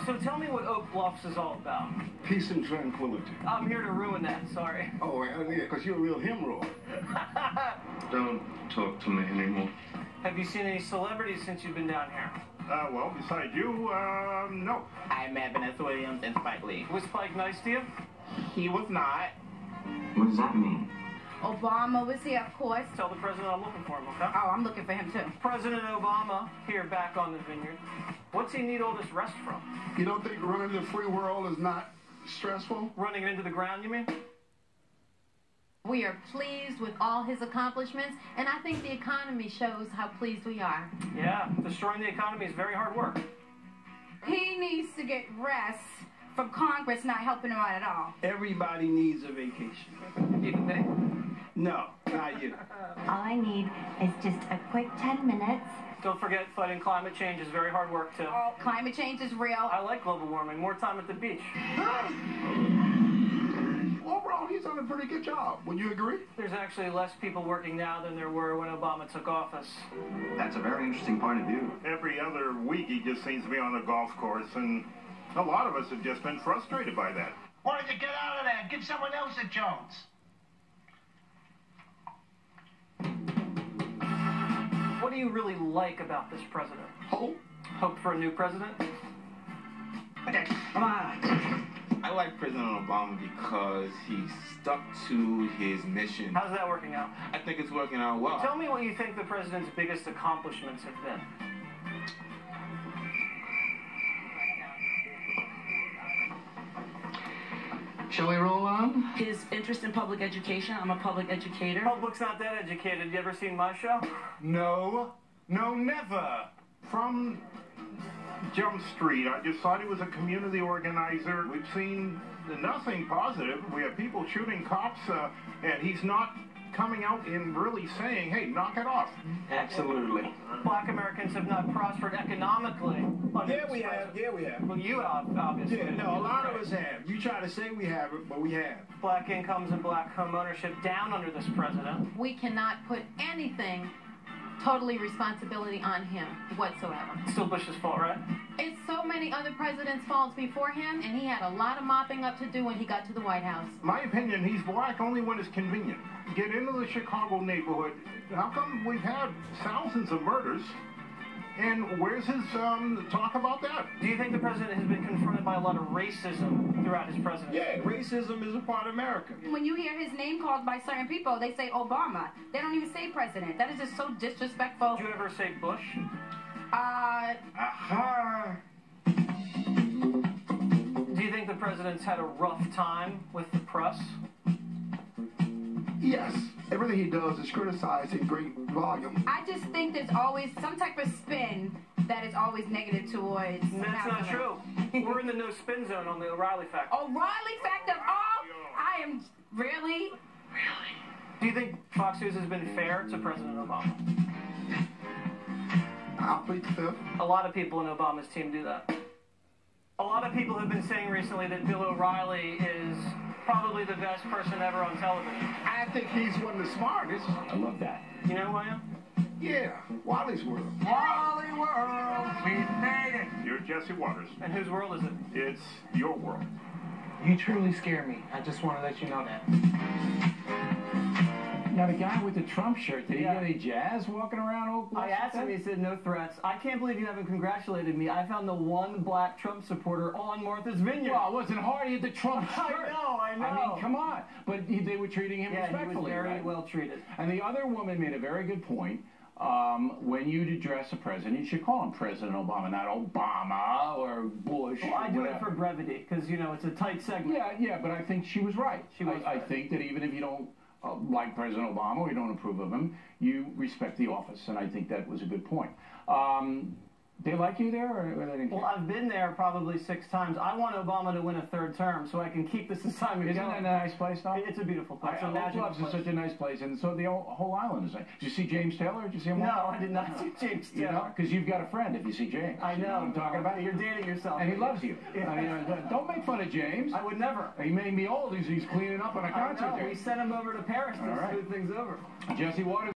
So tell me what Oak Bluffs is all about. Peace and tranquility. I'm here to ruin that, sorry. Oh, yeah, because you're a real hemorrhoid. Don't talk to me anymore. Have you seen any celebrities since you've been down here? Well, besides you, no. I met Vanessa Williams and Spike Lee. Was Spike nice to you? He was not. What does that mean? Obama was here, of course. Tell the president I'm looking for him, okay? Oh, I'm looking for him, too. President Obama, here back on the vineyard. What's he need all this rest from? You don't think running the free world is not stressful? Running it into the ground, you mean? We are pleased with all his accomplishments, and I think the economy shows how pleased we are. Yeah, destroying the economy is very hard work. He needs to get rest from Congress not helping him out at all. Everybody needs a vacation. Even they? No, not you. All I need is just a quick 10 minutes. Don't forget, fighting climate change is very hard work, too. Oh, climate change is real. I like global warming. More time at the beach. Overall, he's done a pretty good job. Would you agree? There's actually less people working now than there were when Obama took office. That's a very interesting point of view. Every other week he just seems to be on the golf course, and a lot of us have just been frustrated by that. Why don't you get out of there and give someone else a chance? What do you really like about this president? Hope. Hope for a new president? Okay, come on. I like President Obama because he stuck to his mission. How's that working out? I think it's working out well. Tell me what you think the president's biggest accomplishments have been. Shall we roll on? His interest in public education. I'm a public educator. Public's not that educated. You ever seen my show? No, never. From Jump Street, I just thought he was a community organizer. We've seen nothing positive. We have people shooting cops, and he's not coming out and really saying, hey, knock it off. Absolutely. Black Americans have not prospered economically. Yeah, we have. Yeah, we have. Well, you have, obviously. Yeah, no, a lot of us have. You try to say we haven't, but we have. Black incomes and black home ownership down under this president. We cannot put anything totally responsibility on him whatsoever. Still Bush's fault, right? It's so many other presidents' faults before him, and he had a lot of mopping up to do when he got to the White House. My opinion, he's black only when it's convenient. Get into the Chicago neighborhood. How come we've had thousands of murders? And where's his talk about that? Do you think the president has been confronted by a lot of racism throughout his presidency? Yeah, racism is a part of America. When you hear his name called by certain people, they say Obama. They don't even say president. That is just so disrespectful. Did you ever say Bush? Aha! Do you think the president's had a rough time with the press? Yes. Everything he does is criticized in great volume. I just think there's always some type of spin that is always negative towards. That's not true. We're in the no spin zone on the O'Reilly factor. O'Reilly factor? Oh, I am really? Do you think Fox News has been fair to President Obama? I'll plead the fifth. A lot of people in Obama's team do that. A lot of people have been saying recently that Bill O'Reilly is probably the best person ever on television. I think he's one of the smartest. I love that. You know who I am? Yeah, Wally's World. Wally World, we made it. You're Jesse Waters. And whose world is it? It's your world. You truly scare me. I just want to let you know that. Now, the guy with the Trump shirt, did he Yeah. get any jazz walking around Oak Bluffs? I asked him, he said no threats. I can't believe you haven't congratulated me. I found the one black Trump supporter on Martha's Vineyard. Well, it wasn't hard. He had the Trump shirt. I know. I mean, come on. But they were treating him respectfully. He was very right? well treated. And the other woman made a very good point. When you address a president, you should call him President Obama, not Obama or Bush. Well, I do whatever. it for brevity, because, you know, it's a tight segment. Yeah, but I think she was right. She was I right. think that even if you don't like President Obama or you don't approve of him, you respect the office, and I think that was a good point. They like you there, or they didn't care? Well, I've been there probably 6 times. I want Obama to win a 3rd term so I can keep this assignment Isn't going. that a nice place, though? It's a beautiful place. Oak Bluffs is such a nice place, and so the whole island is nice. Did you see James Taylor? Did you see him? No, I did not see James Taylor. You know, because you've got a friend if you see James. I know. You know what I'm talking about? You're dating yourself. And he loves you. Yeah. I mean, don't make fun of James. I would never. He made me old. He's cleaning up on a concert. I know. We sent him over to Paris to All right. smooth things over. Jesse Waters.